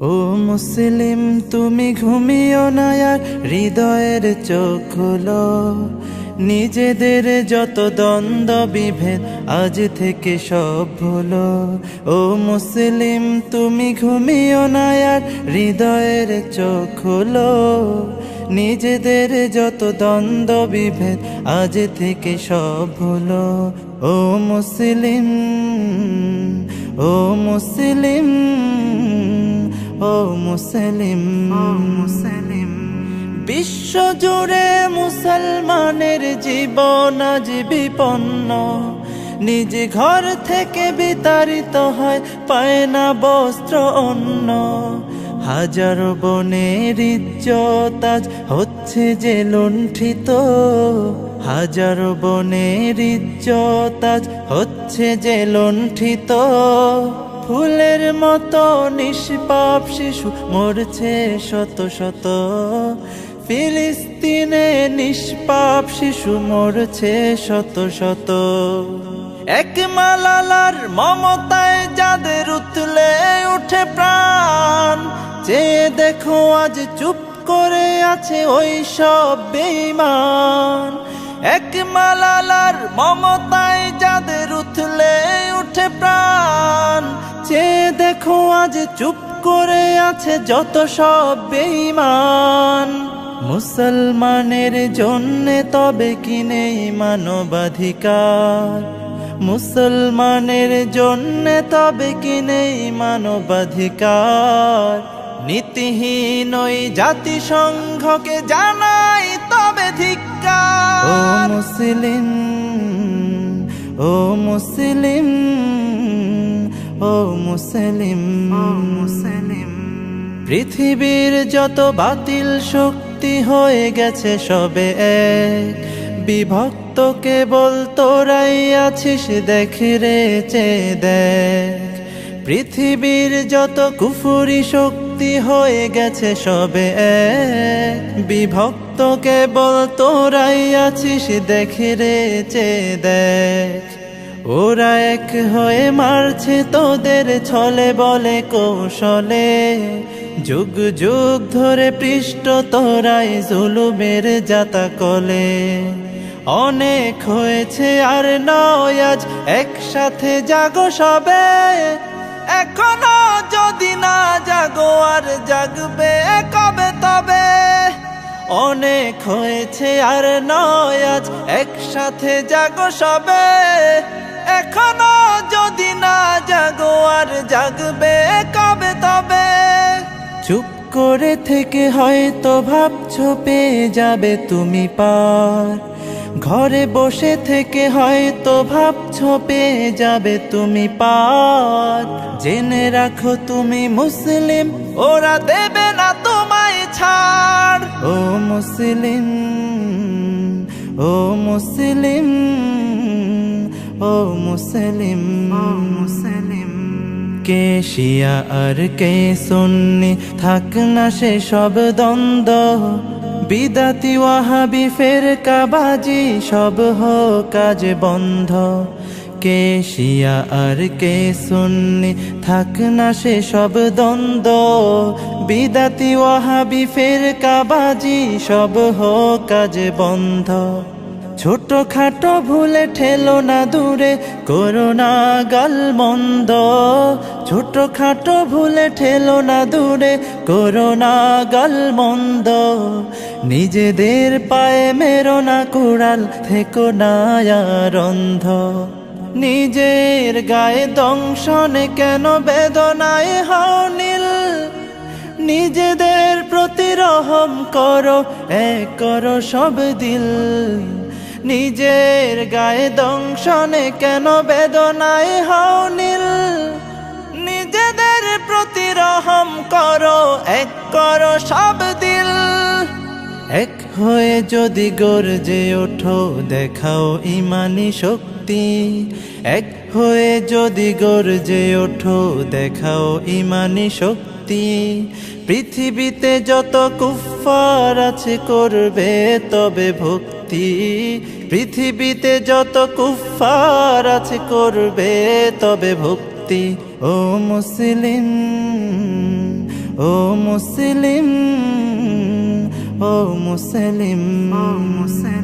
ও মুসলিম তুমি ঘুমিও না আর হৃদয়ের চোখ খোলো। নিজেদের যত দ্বন্দ্ব বিভেদ আজ থেকে সব ভুলো। ও মুসলিম তুমি ঘুমিও না আর হৃদয়ের চোখ খোলো। নিজেদের যত দ্বন্দ্ব বিভেদ আজ থেকে সব ভুলো। ও মুসলিম, ও মুসলিম, ও মুসলিম, বিশ্ব জুড়ে মুসলমানের জীবন আজ বিপন্ন। নিজ ঘর থেকে বিতাড়িত হয়, পায় না বস্ত্র অন্ন। হাজারো বনের ইজ্জত আজ হচ্ছে যে লুণ্ঠিত। হাজারো বনের ইজ্জত আজ হচ্ছে যে লুণ্ঠিত। ফুলের মতো নিষ্পাপ শিশু মরছে শত শত। ফিলিস্তিনে নিষ্পাপ শিশু মরছে শত শত। এক মালালার মমতায় যাদের উতলে উঠে প্রাণ, চেয়ে দেখো আজ চুপ করে আছে ওই সব বেঈমান। এক মালালার মমতায় যাদের উতলে উঠে প্রাণ, চেয়ে দেখো আজ চুপ করে আছে যত সব বেঈমান। মুসলমানের জন্যে তবে কি নেই মানবাধিকার? মুসলমানের জন্যে তবে কি নেই মানবাধিকার? নীতিহীন ওই জাতিসংঘকে জানাই তবে ধিক্কার। ও মুসলিম, ও মুসলিম, ও মুসলিম, ও মুসলিম, পৃথিবীর যত বাতিল শক্তি হয়ে গেছে সবে এক। বিভক্ত কেবল তোরাই আছিস, দেখ রে চেয়ে দেখ। পৃথিবীর যত কুফুরি শক্তি হয়ে গেছে সবে এক। বিভক্ত কেবল তোরাই আছিস, দেখ রে চেয়ে দেখ। ওরা এক হয়ে মারছে তোদের ছলে বলে কৌশলে। যুগ যুগ ধরে পৃষ্ঠ তোরাই জুলুমের জাতা কলে। অনেক হয়েছে আর নয় আজ, একসাথে জাগো সবে। এখনো যদি না জাগো আর জাগবে কবে তবে? অনেক হয়েছে আর নয় আজ, একসাথে জাগো সবে। এখনো যদি না জাগো আর জাগবে কবে তবে? চুপ করে থেকে হয়তো ভাবছো পেয়ে যাবে তুমি পার। ঘরে বসে থেকে হয়তো ভাবছো পেয়ে যাবে তুমি পার। জেনে রাখো তুমি মুসলিম, ওরা দেবে না তোমায় ছাড়। ও মুসলিম, ও মুসলিম, ও মুসলিম, ও মুসলিম, কে শিয়া আর কে সুন্নি থাক না সে সব দ্বন্দ্ব। বিদাতি ওয়াহাবি ফেরকাবাজি সব হোক কাজ বন্ধ। কে শিয়া আর কে সুন্নি থাক না সে সব দ্বন্দ্ব। বিদাতি ওয়াহাবি ফেরকাবাজি সব হোক কাজ বন্ধ। ছোট খাটো ভুলে ঠেলো না দূরে, করো না গালমন্দ। ছোট খাটো ভুলে ঠেলো না দূরে, করো না গালমন্দ। নিজেদের পায়ে মেরো না কুড়াল, থেকো না আর অন্ধ। নিজের গায়ে দংশনে কেন বেদনায় হও নীল? নিজেদের প্রতি রহম করো, এক করো সব দিল। নিজের গায়ে দংশনে কেন বেদনায় হও নীল? নিজেদের প্রতি রহম করো, এক করো সব দিল। এক হয়ে যদি গর্জে ওঠো, দেখাও ইমানি শক্তি। এক হয়ে যদি গর্জে ওঠো, দেখাও ইমানি শক্তি। পৃথিবীতে যত কুফফার আছে করবে তবে ভক্তি। পৃথিবীতে যত কুফফার আছে করবে তবে ভক্তি। ও মুসলিম, ও মুসলিম, ও মুসলিম, ও মুসলিম।